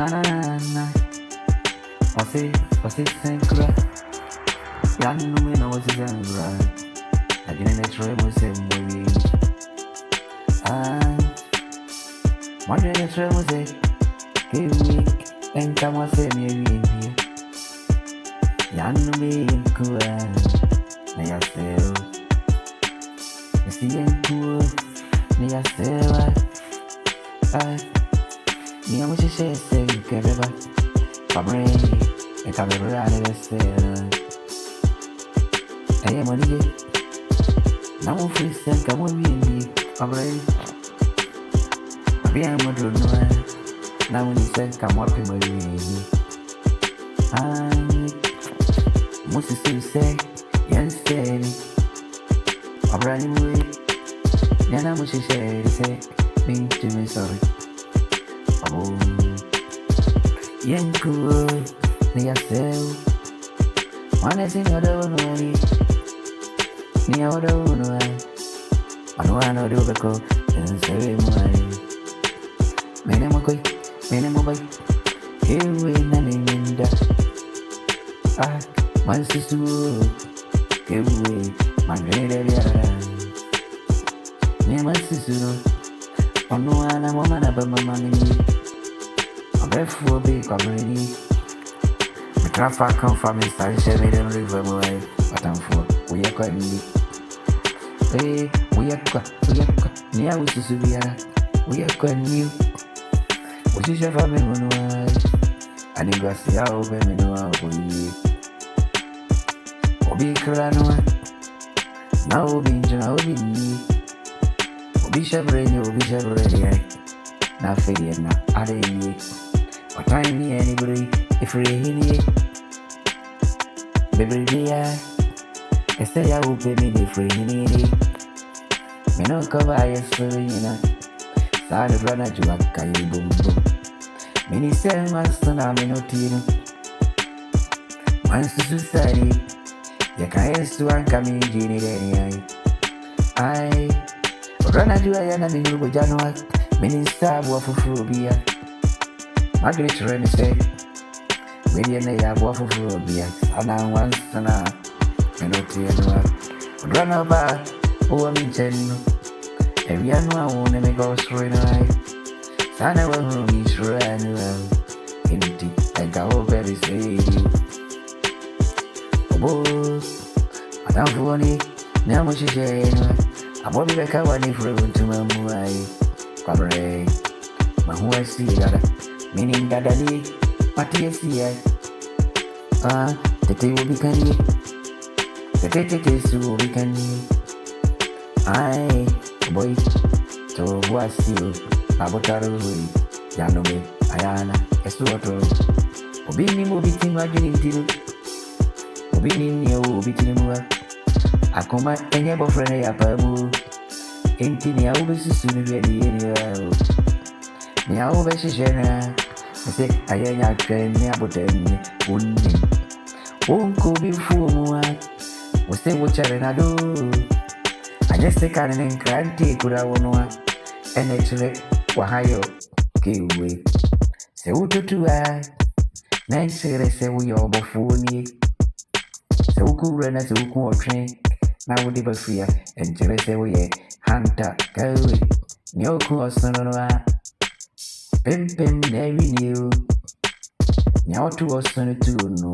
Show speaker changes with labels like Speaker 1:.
Speaker 1: na. Wasi senkra. Yani nume na wasi senkra. Agine ne try mo se mwe. Mwanje ne try mo se. Kiwi enka mo se mwe. Yani nume nkwa na yaseo. Yasi nkwa na yaseo. Ni amo se kebeba. Pamre e kabebra ne se. Aye monige. Na mo free sen ka mo wi pamre. Bien mo do no. Na mo ni sen ka mo pe mo wi. Mo se yen se. Abra ni mo. Yana mo se me to me sorry. Yanku, ni yaseu. Wane singoda unwani. Ni aoda unwani. Anuano dubeko. Nsewe mwai. Mene mwakoi. Mene mwabai. Ewe na ninda. Mansusu. Ewe. Mandrede biara. Ni mansusu. Onuana mwamana bamamani. Abefu obi kwamini. Mitrafa come from me start sharing them river away. But I'm for we are quite me. We are quite near with Subia. We are quite new. What is your family on why? And you got see how open me no out for you. Obi Kranoa. Now Obi Jana Obi me. Obi Shabrani. Na failure na ade what time ni anybody if we here baby dear I say I will pay me the free ni me no cover yes for you know sad brother you aka you boom me ni say master na me no tino once to society ya kaes to anka me jini de ai brother you ya na me no janwa Minister Waffle Margaret Remy say, Median Waffle and I once and I penalty and run over over me ten. Every annual won't make us rain alive. Sana will be sure annual. Empty, I go very say. Oh, I don't want it. Now much is I won't be back one if we went to my moon. Kabre, mahuwa si dada, meaning dada li, pati ya si ya. Tete ubi kani, tete su ubi kani. Ay, boy, to wasi u, abotaru hui, janome, ayana, esu otro. Obini mo biti majini tiru, obini niyo ubi tinimuwa. Akoma enye bofrene ya pabu. Enti ni au besi sunu vedi yao. Ni au besi jena. Mese ayenya kren ni aboteni unni. Unko bifu muwa. Wose wochare na do. Anyese kane nkranti kura wonwa. Enechile wahayo kiwe. Se ututua. Nensere se uyo bofuni. Se ukure na se ukuotren. Na wudi bafia. Enchile se uye. Hunter, go, no cross, no, Pim, every new. Now to us on a two, no.